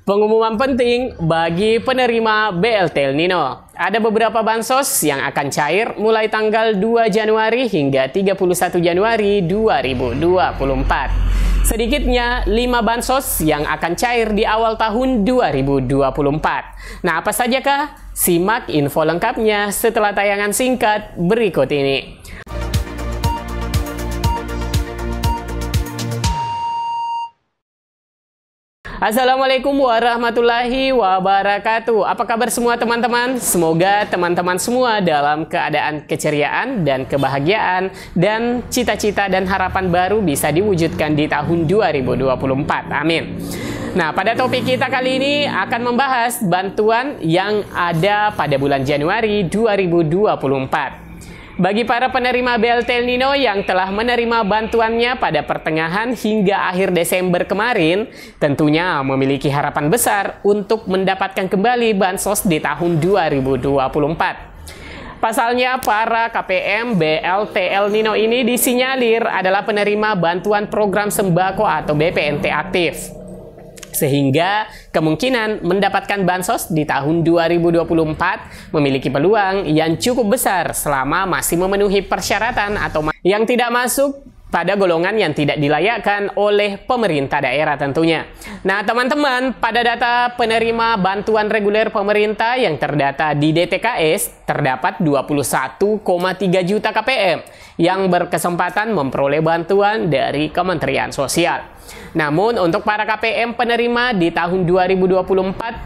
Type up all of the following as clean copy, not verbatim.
Pengumuman penting bagi penerima BLT El Nino. Ada beberapa bansos yang akan cair mulai tanggal 2 Januari hingga 31 Januari 2024. Sedikitnya 5 bansos yang akan cair di awal tahun 2024. Nah, apa sajakah? Simak info lengkapnya setelah tayangan singkat berikut ini. Assalamualaikum warahmatullahi wabarakatuh. Apa kabar semua teman-teman? Semoga teman-teman semua dalam keadaan keceriaan dan kebahagiaan dan cita-cita dan harapan baru bisa diwujudkan di tahun 2024. Amin. Nah, pada topik kita kali ini akan membahas bantuan yang ada pada bulan Januari 2024. Bagi para penerima BLT El Nino yang telah menerima bantuannya pada pertengahan hingga akhir Desember kemarin, tentunya memiliki harapan besar untuk mendapatkan kembali bansos di tahun 2024. Pasalnya, para KPM BLT El Nino ini disinyalir adalah penerima bantuan program sembako atau BPNT aktif, sehingga kemungkinan mendapatkan bansos di tahun 2024 memiliki peluang yang cukup besar selama masih memenuhi persyaratan atau yang tidak masuk pada golongan yang tidak dilayakkan oleh pemerintah daerah tentunya. Nah teman-teman, pada data penerima bantuan reguler pemerintah yang terdata di DTKS, terdapat 21,3 juta KPM yang berkesempatan memperoleh bantuan dari Kementerian Sosial. Namun untuk para KPM penerima di tahun 2024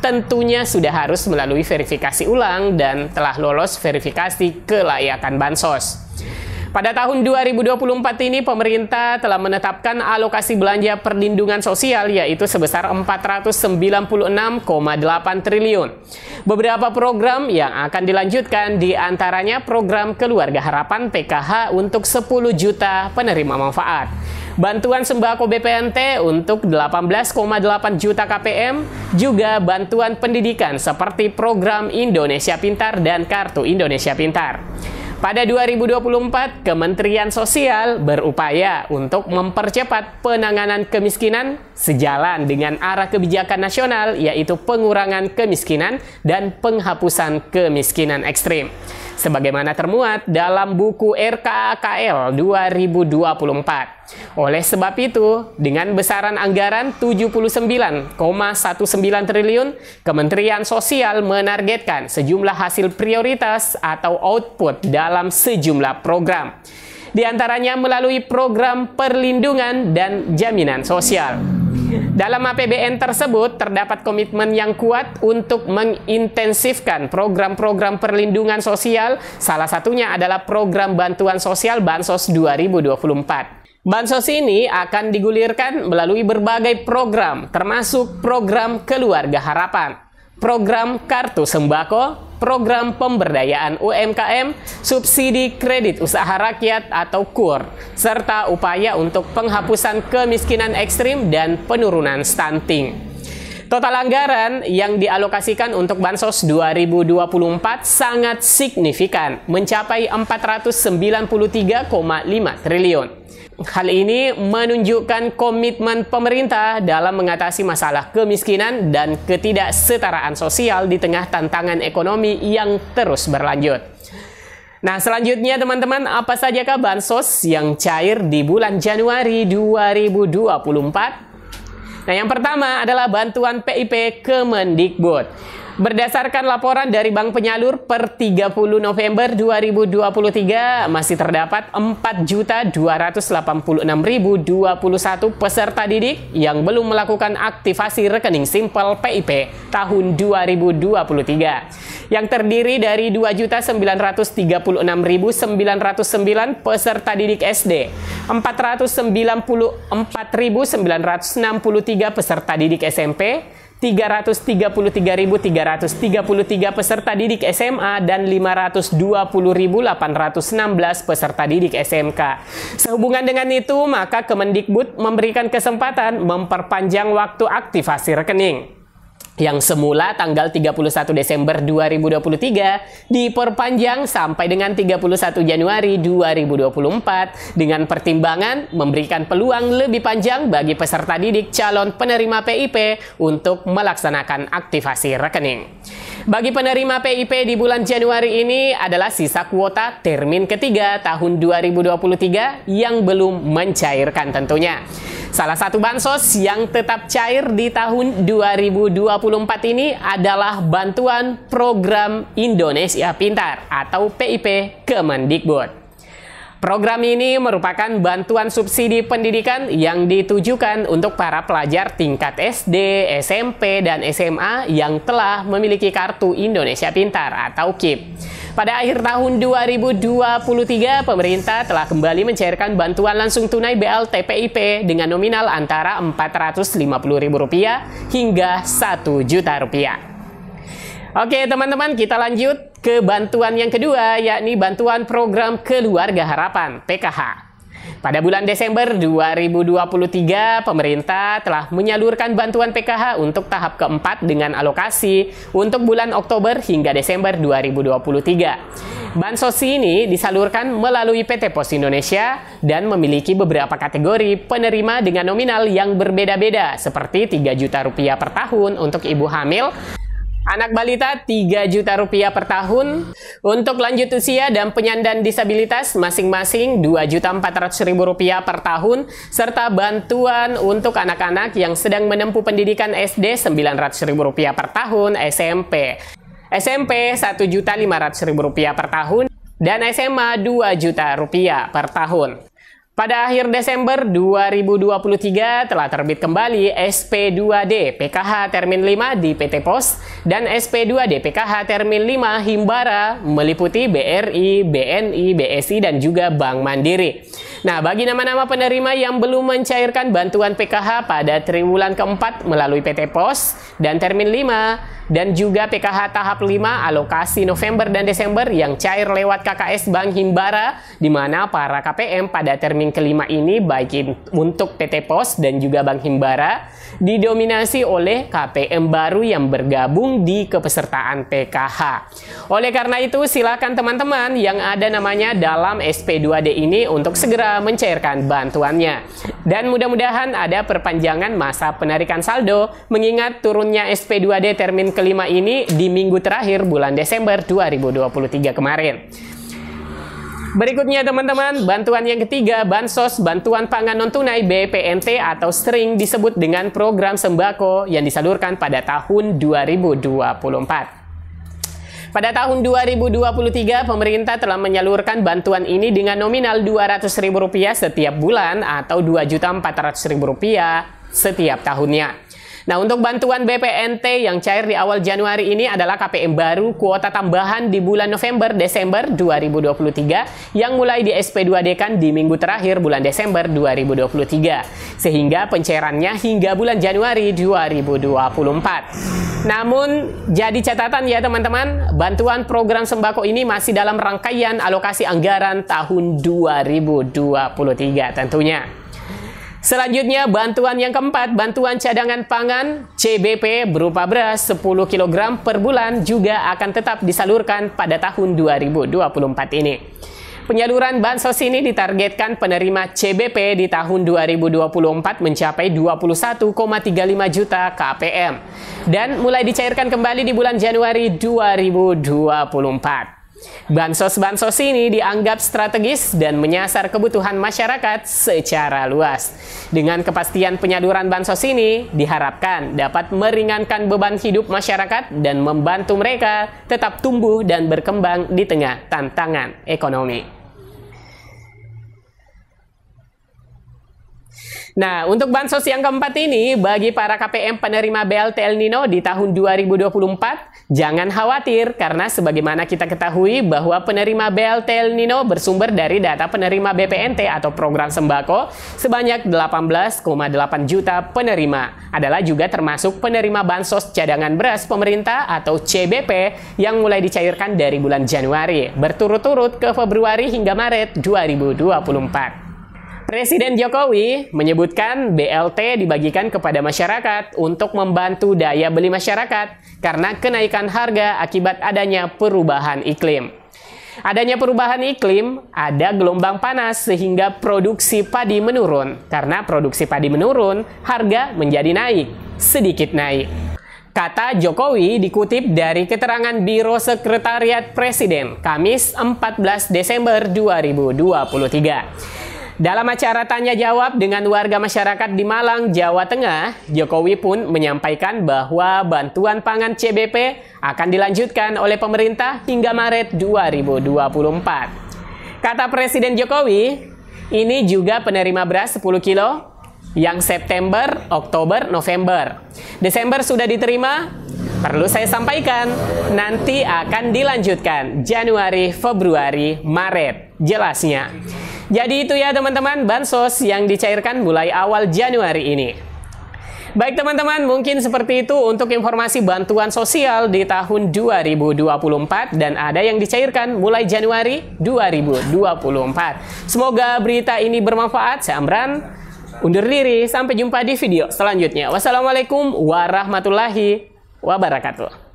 tentunya sudah harus melalui verifikasi ulang dan telah lolos verifikasi kelayakan bansos. Pada tahun 2024 ini pemerintah telah menetapkan alokasi belanja perlindungan sosial yaitu sebesar 496,8 triliun. Beberapa program yang akan dilanjutkan diantaranya program Keluarga Harapan PKH untuk 10 juta penerima manfaat. Bantuan sembako BPNT untuk 18,8 juta KPM, juga bantuan pendidikan seperti program Indonesia Pintar dan Kartu Indonesia Pintar. Pada 2024, Kementerian Sosial berupaya untuk mempercepat penanganan kemiskinan sejalan dengan arah kebijakan nasional yaitu pengurangan kemiskinan dan penghapusan kemiskinan ekstrim, sebagaimana termuat dalam buku RKKL 2024. Oleh sebab itu, dengan besaran anggaran 79,19 triliun, Kementerian Sosial menargetkan sejumlah hasil prioritas atau output dalam sejumlah program. Di antaranya melalui program perlindungan dan jaminan sosial. Dalam APBN tersebut terdapat komitmen yang kuat untuk mengintensifkan program-program perlindungan sosial, salah satunya adalah program bantuan sosial Bansos 2024. Bansos ini akan digulirkan melalui berbagai program, termasuk program Keluarga Harapan, program Kartu Sembako, program pemberdayaan UMKM, subsidi kredit usaha rakyat atau KUR, serta upaya untuk penghapusan kemiskinan ekstrim dan penurunan stunting. Total anggaran yang dialokasikan untuk Bansos 2024 sangat signifikan, mencapai 493,5 triliun. Hal ini menunjukkan komitmen pemerintah dalam mengatasi masalah kemiskinan dan ketidaksetaraan sosial di tengah tantangan ekonomi yang terus berlanjut. Nah, selanjutnya teman-teman, apa sajakah bansos yang cair di bulan Januari 2024? Nah, yang pertama adalah bantuan PIP Kemendikbud. Berdasarkan laporan dari Bank Penyalur per 30 November 2023, masih terdapat 4.286.021 peserta didik yang belum melakukan aktivasi rekening simpel PIP tahun 2023, yang terdiri dari 2.936.909 peserta didik SD, 494.963 peserta didik SMP, 333.333 peserta didik SMA, dan 520.816 peserta didik SMK. Sehubungan dengan itu, maka Kemendikbud memberikan kesempatan memperpanjang waktu aktivasi rekening. yang semula tanggal 31 Desember 2023 diperpanjang sampai dengan 31 Januari 2024 dengan pertimbangan memberikan peluang lebih panjang bagi peserta didik calon penerima PIP untuk melaksanakan aktivasi rekening. Bagi penerima PIP di bulan Januari ini adalah sisa kuota termin ketiga tahun 2023 yang belum mencairkan tentunya. Salah satu bansos yang tetap cair di tahun 2024 ini adalah bantuan program Indonesia Pintar atau PIP Kemendikbud. Program ini merupakan bantuan subsidi pendidikan yang ditujukan untuk para pelajar tingkat SD, SMP, dan SMA yang telah memiliki Kartu Indonesia Pintar atau KIP. Pada akhir tahun 2023, pemerintah telah kembali mencairkan bantuan langsung tunai BLT PIP dengan nominal antara Rp450.000 hingga Rp1.000.000. Oke teman-teman, kita lanjut ke bantuan yang kedua, yakni bantuan program Keluarga Harapan (PKH). Pada bulan Desember 2023, pemerintah telah menyalurkan bantuan PKH untuk tahap keempat dengan alokasi untuk bulan Oktober hingga Desember 2023. Bansos ini disalurkan melalui PT Pos Indonesia dan memiliki beberapa kategori penerima dengan nominal yang berbeda-beda, seperti Rp3 juta per tahun untuk ibu hamil, anak balita Rp3 juta per tahun, untuk lanjut usia dan penyandang disabilitas masing-masing Rp2.400.000 per tahun, serta bantuan untuk anak-anak yang sedang menempuh pendidikan SD Rp900.000 per tahun, SMP Rp1.500.000 per tahun, dan SMA Rp2 juta per tahun. Pada akhir Desember 2023 telah terbit kembali SP2D PKH Termin 5 di PT Pos dan SP2D PKH Termin 5 Himbara meliputi BRI, BNI, BSI, dan juga Bank Mandiri. Nah, bagi nama-nama penerima yang belum mencairkan bantuan PKH pada triwulan keempat melalui PT Pos dan Termin 5 dan juga PKH tahap 5 alokasi November dan Desember yang cair lewat KKS Bank Himbara, di mana para KPM pada termin kelima ini baik untuk PT Pos dan juga Bank Himbara didominasi oleh KPM baru yang bergabung di kepesertaan PKH. Oleh karena itu, silakan teman-teman yang ada namanya dalam SP2D ini untuk segera mencairkan bantuannya. Dan mudah-mudahan ada perpanjangan masa penarikan saldo mengingat turunnya SP2D termin kelima ini di minggu terakhir bulan Desember 2023 kemarin. Berikutnya teman-teman, bantuan yang ketiga, Bansos Bantuan Pangan Non-Tunai BPNT atau sering disebut dengan program sembako yang disalurkan pada tahun 2024. Pada tahun 2023, pemerintah telah menyalurkan bantuan ini dengan nominal Rp200.000 setiap bulan atau Rp2.400.000 setiap tahunnya. Nah, untuk bantuan BPNT yang cair di awal Januari ini adalah KPM baru kuota tambahan di bulan November-Desember 2023 yang mulai di SP2D-kan di minggu terakhir bulan Desember 2023. Sehingga pencairannya hingga bulan Januari 2024. Namun, jadi catatan ya teman-teman, bantuan program sembako ini masih dalam rangkaian alokasi anggaran tahun 2023 tentunya. Selanjutnya, bantuan yang keempat, bantuan cadangan pangan CBP berupa beras 10 kg per bulan juga akan tetap disalurkan pada tahun 2024 ini. Penyaluran bansos ini ditargetkan penerima CBP di tahun 2024 mencapai 21,35 juta KPM dan mulai dicairkan kembali di bulan Januari 2024. Bansos-bansos ini dianggap strategis dan menyasar kebutuhan masyarakat secara luas. Dengan kepastian penyaluran bansos ini diharapkan dapat meringankan beban hidup masyarakat dan membantu mereka tetap tumbuh dan berkembang di tengah tantangan ekonomi. Nah, untuk bansos yang keempat ini, bagi para KPM penerima BLT El Nino di tahun 2024, jangan khawatir karena sebagaimana kita ketahui bahwa penerima BLT El Nino bersumber dari data penerima BPNT atau program sembako sebanyak 18,8 juta penerima. Adalah juga termasuk penerima bansos cadangan beras pemerintah atau CBP yang mulai dicairkan dari bulan Januari, berturut-turut ke Februari hingga Maret 2024. Presiden Jokowi menyebutkan BLT dibagikan kepada masyarakat untuk membantu daya beli masyarakat karena kenaikan harga akibat adanya perubahan iklim. Adanya perubahan iklim, ada gelombang panas sehingga produksi padi menurun. Karena produksi padi menurun, harga menjadi naik, sedikit naik. Kata Jokowi dikutip dari keterangan Biro Sekretariat Presiden, Kamis 14 Desember 2023. Dalam acara tanya jawab dengan warga masyarakat di Malang, Jawa Tengah, Jokowi pun menyampaikan bahwa bantuan pangan CBP akan dilanjutkan oleh pemerintah hingga Maret 2024. Kata Presiden Jokowi, ini juga penerima beras 10 kilo yang September, Oktober, November. Desember sudah diterima, perlu saya sampaikan, nanti akan dilanjutkan Januari, Februari, Maret, jelasnya. Jadi itu ya teman-teman, bansos yang dicairkan mulai awal Januari ini. Baik teman-teman, mungkin seperti itu untuk informasi bantuan sosial di tahun 2024 dan ada yang dicairkan mulai Januari 2024. Semoga berita ini bermanfaat. Saya Amran, undur diri, sampai jumpa di video selanjutnya. Wassalamualaikum warahmatullahi wabarakatuh.